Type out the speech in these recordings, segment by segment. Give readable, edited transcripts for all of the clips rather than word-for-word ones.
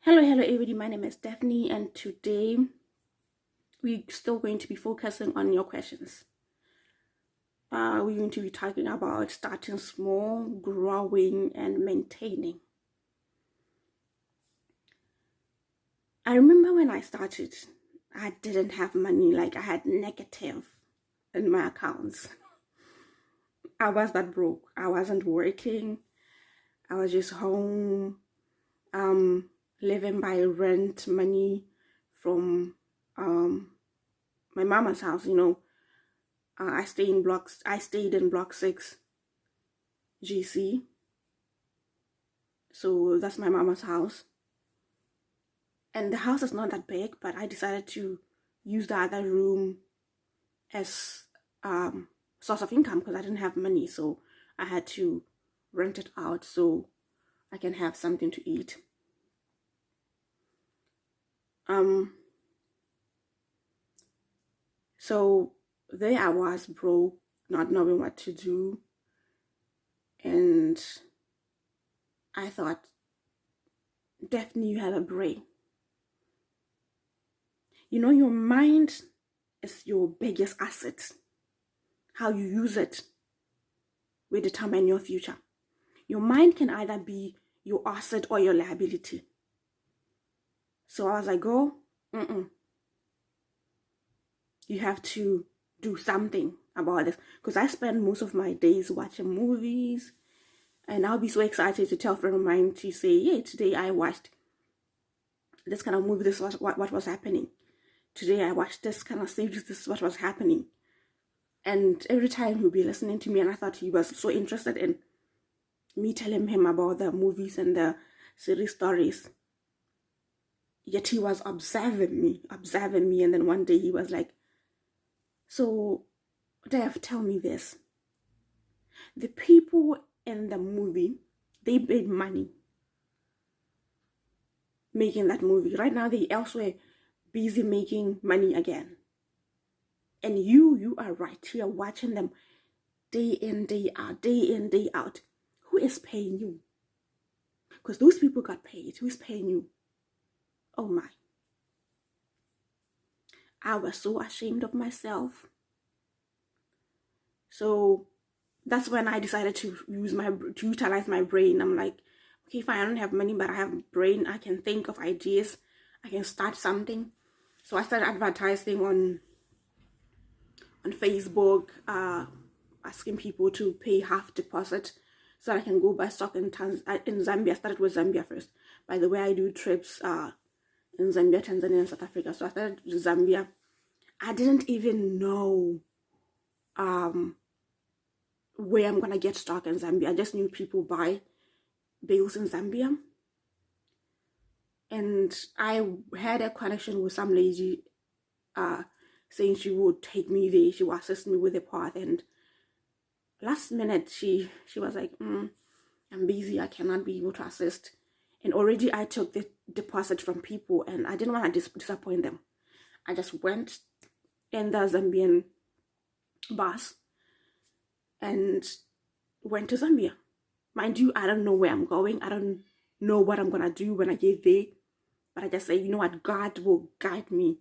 Hello everybody, my name is Stephanie, and today we're still going to be focusing on your questions. We're going to be talking about starting small, growing, and maintaining. I remember when I started, I didn't have money, like I had negative in my accounts. I was that broke. I wasn't working. I was just home, living by rent money from my mama's house. I stayed in block 6 GC. So that's my mama's house. And the house is not that big, but I decided to use the other room as source of income because I didn't have money. So I had to rent it out so I can have something to eat. So there I was broke, not knowing what to do. And I thought, Daphne, you have a brain. Your mind is your biggest asset. How you use it will determine your future. Your mind can either be your asset or your liability. So I was like, you have to do something about this. Because I spend most of my days watching movies. And I'll be so excited to tell a friend of mine to say, yeah, today I watched this kind of movie. This was what was happening. Today I watched this kind of series. This is what was happening. And every time he'll be listening to me, and I thought he was so interested in me telling him about the movies and the series stories. Yet he was observing me. And then one day he was like, so, Dev, tell me this. The people in the movie, they made money making that movie. Right now, they elsewhere busy making money again. And you are right here watching them day in, day out. Who is paying you? Because those people got paid. Who is paying you? Oh my. I was so ashamed of myself. So that's when I decided to utilize my brain. I'm like, okay, fine, I don't have money, but I have a brain. I can think of ideas. I can start something. So I started advertising on Facebook, asking people to pay half deposit so I can go buy stock in Zambia. I started with Zambia first. By the way, I do trips in Zambia, Tanzania, and South Africa. So I started with Zambia. I didn't even know where I'm gonna get stock in Zambia. I just knew people buy bales in Zambia. And I had a connection with some lady saying she would take me there. She would assist me with the path. And last minute, she was like, I'm busy. I cannot be able to assist. And already I took the deposit from people and I didn't want to disappoint them. I just went in the Zambian bus and went to Zambia. Mind you, I don't know where I'm going. I don't know what I'm going to do when I get there. But I just say, you know what? God will guide me.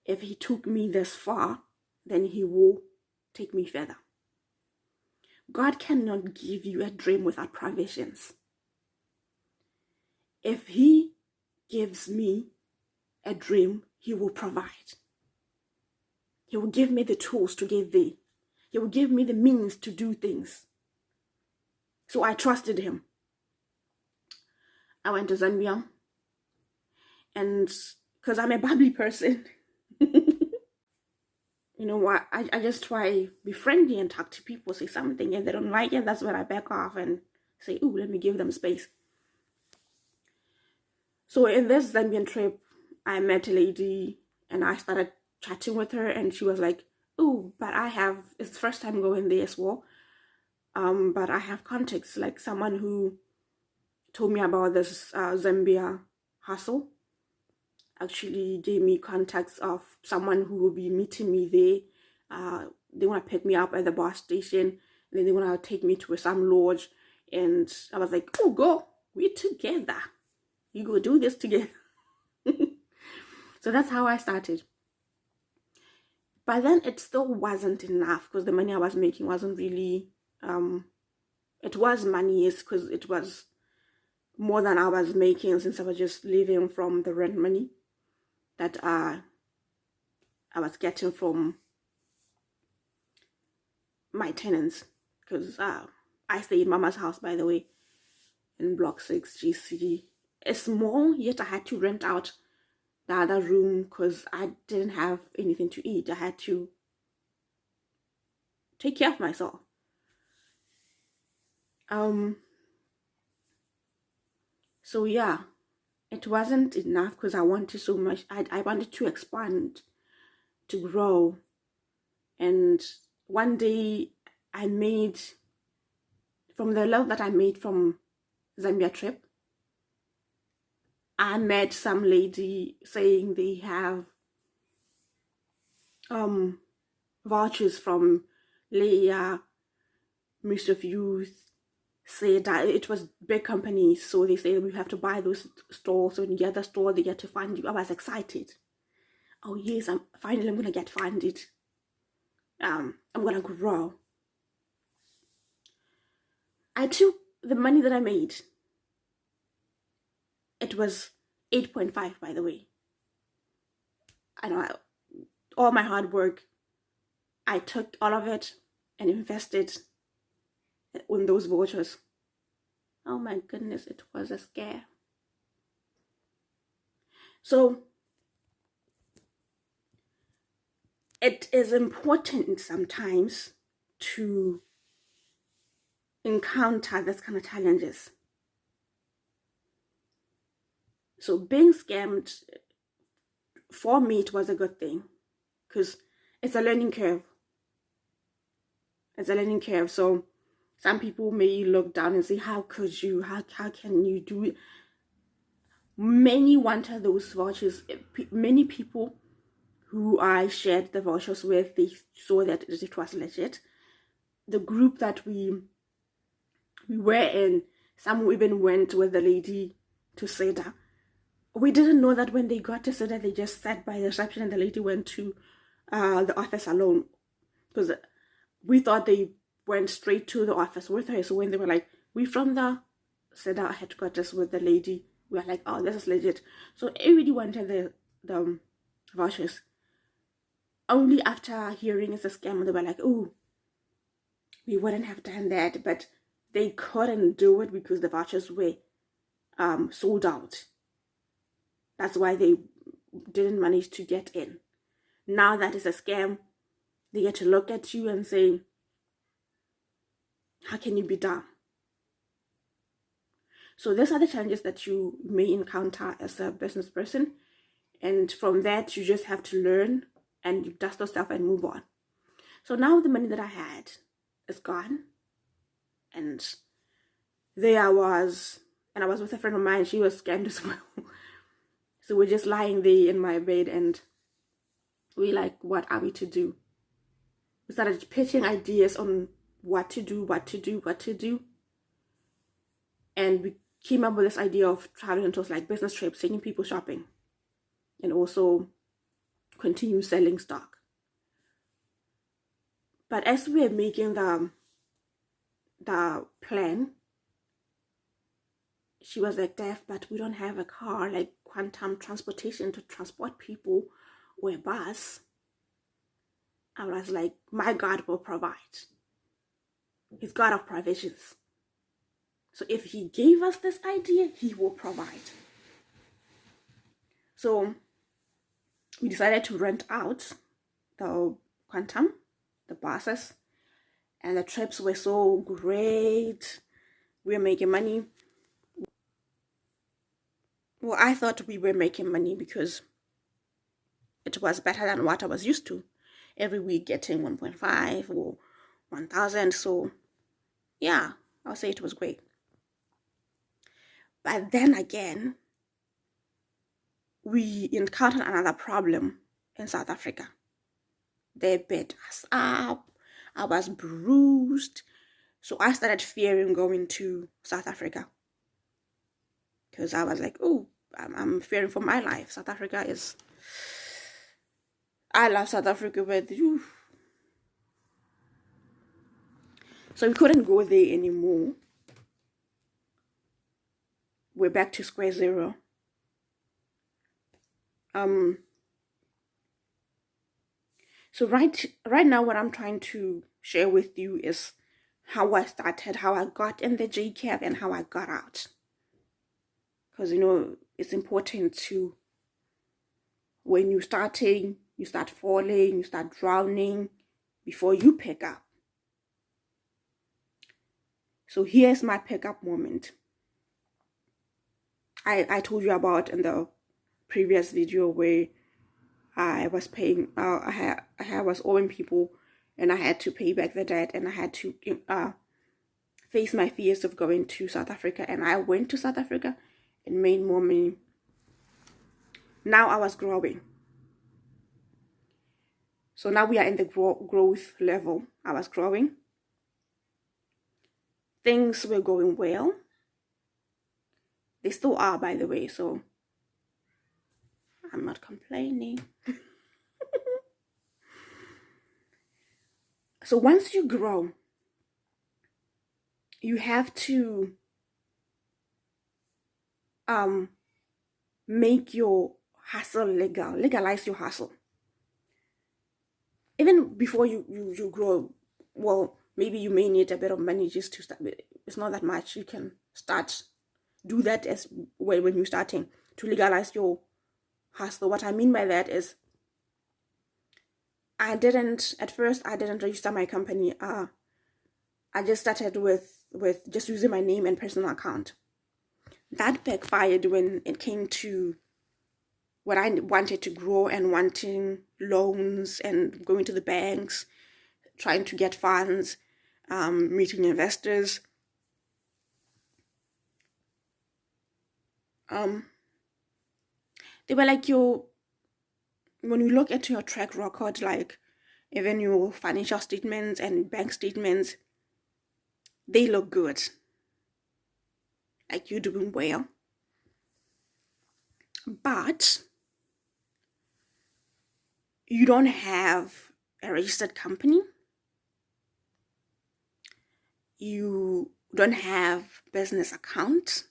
If he took me this far, then he will take me further. God cannot give you a dream without provisions. If he gives me a dream, he will provide. He will give me the tools to get there. He will give me the means to do things. So I trusted him. I went to Zambia. And because I'm a bubbly person, you know what, I just try be friendly and talk to people, say something. If they don't like it, that's when I back off and say, ooh, let me give them space. So in this Zambian trip, I met a lady and I started chatting with her, and she was like, ooh, but it's the first time going there as well. But I have contacts, like someone who told me about this Zambia hustle actually gave me contacts of someone who will be meeting me there. They want to pick me up at the bus station, and then they want to take me to some lodge. And I was like, oh, go, we're together. You go do this together. So that's how I started. But then it still wasn't enough because the money I was making wasn't really, it was money, yes, because it was more than I was making since I was just living from the rent money that I was getting from my tenants. Because I stay in Mama's house, by the way, in Block 6 GC. It's small, yet I had to rent out the other room because I didn't have anything to eat. I had to take care of myself. So yeah, it wasn't enough because I wanted so much. I wanted to expand, to grow. And one day I made, from the love that I made from Zambia trip, I met some lady saying they have vouchers from Leia, Ministry of Youth, said that it was big companies, so they say we have to buy those stores. So when you get the store, they get to fund you. I was excited. Oh yes, I'm gonna get funded. I'm gonna grow. I took the money that I made. It was 8.5, by the way. I know all my hard work. I took all of it and invested in those vouchers. Oh my goodness, it was a scare. So it is important sometimes to encounter this kind of challenges. So being scammed, for me, it was a good thing because it's a learning curve. It's a learning curve. So some people may look down and say, how could you? How can you do it? Many wanted those vouchers. Many people who I shared the vouchers with, they saw that it was legit. The group that we were in, some even went with the lady to Seda. We didn't know that when they got to Seda, they just sat by the reception and the lady went to the office alone. Because we thought they went straight to the office with her. So when they were like, we from the Seda headquarters with the lady, we were like, oh, this is legit. So everybody wanted the vouchers. Only after hearing it's a scam, they were like, oh, we wouldn't have done that. But they couldn't do it because the vouchers were sold out. That's why they didn't manage to get in. Now that is a scam, they get to look at you and say, how can you be dumb? So these are the challenges that you may encounter as a business person. And from that, you just have to learn and you dust yourself and move on. So now the money that I had is gone. And there I was, and I was with a friend of mine. She was scammed as well. So we're just lying there in my bed and we're like, what are we to do? We started pitching ideas on what to do. And we came up with this idea of traveling tours, like business trips, taking people shopping, and also continue selling stock. But as we were making the plan, she was like, Def, but we don't have a car, like quantum transportation to transport people, or a bus. I was like, my God will provide. He's God of provisions. So if he gave us this idea, he will provide. So we decided to rent out the quantum, the buses, and the trips were so great. We were making money. Well, I thought we were making money because it was better than what I was used to. Every week getting 1.5 or 1,000. So yeah, I'll say it was great. But then again, we encountered another problem in South Africa. They beat us up. I was bruised. So I started fearing going to South Africa. Because I was like, oh, I'm fearing for my life. South Africa is I love South Africa, but so we couldn't go there anymore. We're back to square zero. So right now, what I'm trying to share with you is how I started, how I got in the JCAB, and how I got out. Because it's important to, when you're starting, you start falling, you start drowning before you pick up. So here's my pickup moment. I told you about in the previous video where I was paying, I was owing people, and I had to pay back the debt, and I had to face my fears of going to South Africa, and I went to South Africa and made more money. Now I was growing. So now we are in the growth level. I was growing. Things were going well. They still are, by the way, so I'm not complaining. So once you grow, you have to make your hustle legal, legalize your hustle. Even before you grow, well, maybe you may need a bit of money just to start. It's not that much. You can do that as well when you're starting to legalize your hustle. What I mean by that is, at first I didn't register my company. I just started with just using my name and personal account. That backfired when it came to what I wanted to grow and wanting loans and going to the banks, trying to get funds, meeting investors. They were like, when you look at your track record, like even your financial statements and bank statements, they look good. Like you're doing well. But you don't have a registered company. You don't have business account.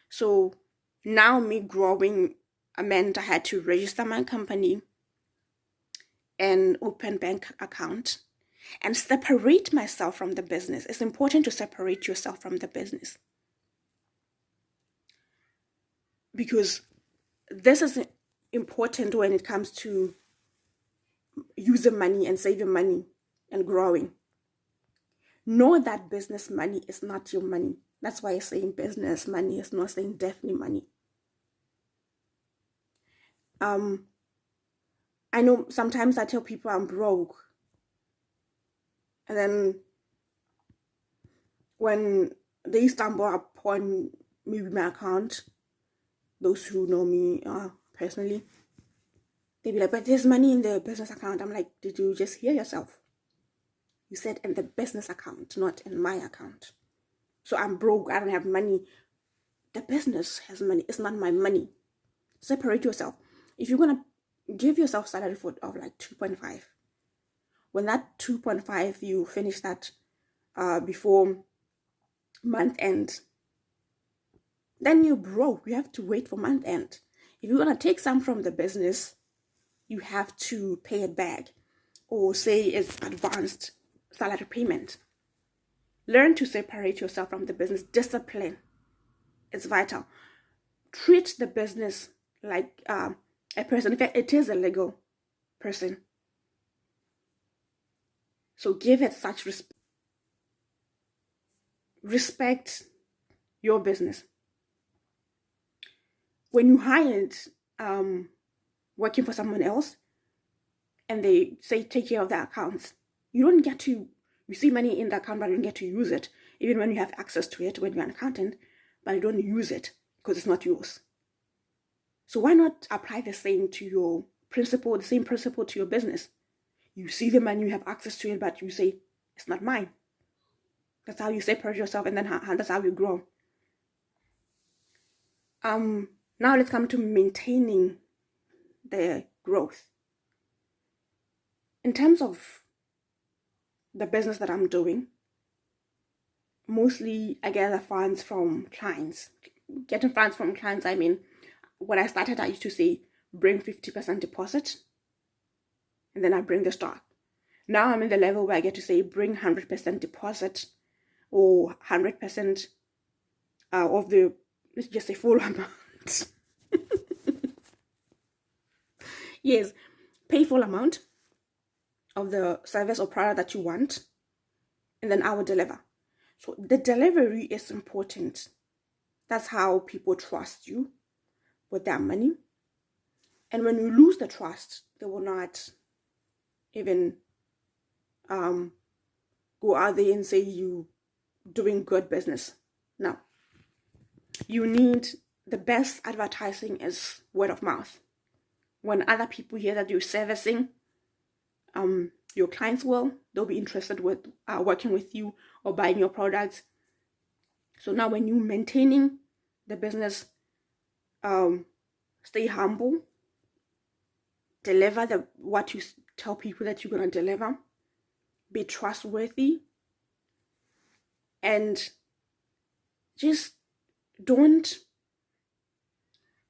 So now me growing meant I had to register my company and open bank account and separate myself from the business. It's important to separate yourself from the business, because this is important when it comes to using money and saving money and growing. Know that business money is not your money. That's why I'm saying business money is not saying definitely money. I know sometimes I tell people I'm broke, and then when they stumble upon maybe my account, those who know me personally, they be like, but there's money in the business account. I'm like, did you just hear yourself? You said in the business account, not in my account. So I'm broke, I don't have money. The business has money, it's not my money. Separate yourself. If you're gonna give yourself salary of like 2.5, when that 2.5 you finish that before month end, then you're broke. You have to wait for month end. If you're gonna take some from the business, you have to pay it back, or say it's advanced salary payment. Learn to separate yourself from the business. Discipline is vital. Treat the business like a person. In fact, it is a legal person. So give it such respect. Respect your business. When you hired working for someone else and they say take care of their accounts, you don't get to, you see money in the account, but you don't get to use it, even when you have access to it when you're an accountant, but you don't use it because it's not yours. So why not apply the same to your principle, the same principle to your business? You see the money, you have access to it, but you say, it's not mine. That's how you separate yourself, and then that's how you grow. Now let's come to maintaining the growth. In terms of the business that I'm doing, mostly I gather funds from clients. Getting funds from clients, I mean, when I started, I used to say, bring 50% deposit, and then I bring the stock. Now I'm in the level where I get to say, bring 100% deposit, or 100% of the, let's just say, full amount. Yes, pay full amount of the service or product that you want, and then I will deliver. So the delivery is important. That's how people trust you with their money. And when you lose the trust, they will not even go out there and say you doing good business. No. You need, the best advertising is word of mouth. When other people hear that you're servicing your clients well, they'll be interested with working with you or buying your products. So now when you're maintaining the business, stay humble, deliver what you tell people that you're going to deliver, be trustworthy, and just don't,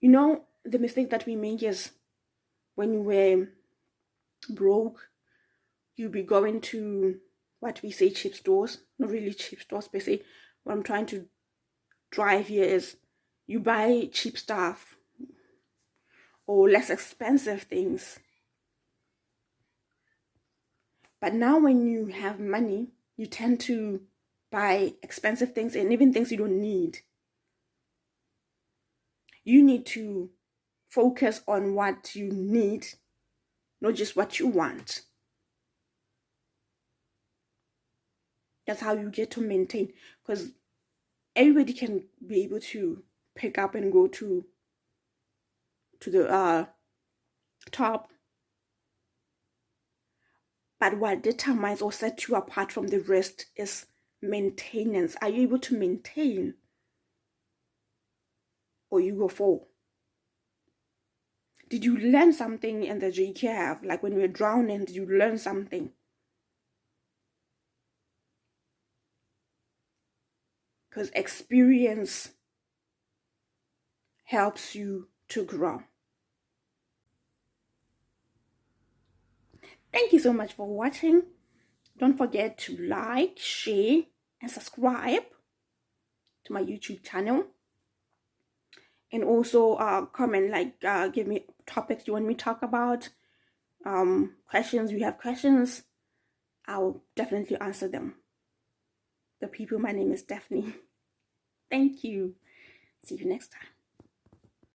the mistake that we make is when we're broke, you'll be going to what we say cheap stores, not really cheap stores per se. What I'm trying to drive here is you buy cheap stuff or less expensive things. But now when you have money, you tend to buy expensive things and even things you don't need. You need to focus on what you need, not just what you want. That's how you get to maintain, because everybody can be able to pick up and go to the top. But what determines or sets you apart from the rest is maintenance. Are you able to maintain, or you go fall? Did you learn something in the JKF? Like when you were drowning, did you learn something? Because experience helps you to grow. Thank you so much for watching. Don't forget to like, share, and subscribe to my YouTube channel. And also comment, like give me topics you want me to talk about, questions. You have questions, I'll definitely answer them. The people, my name is Daphne. Thank you. See you next time.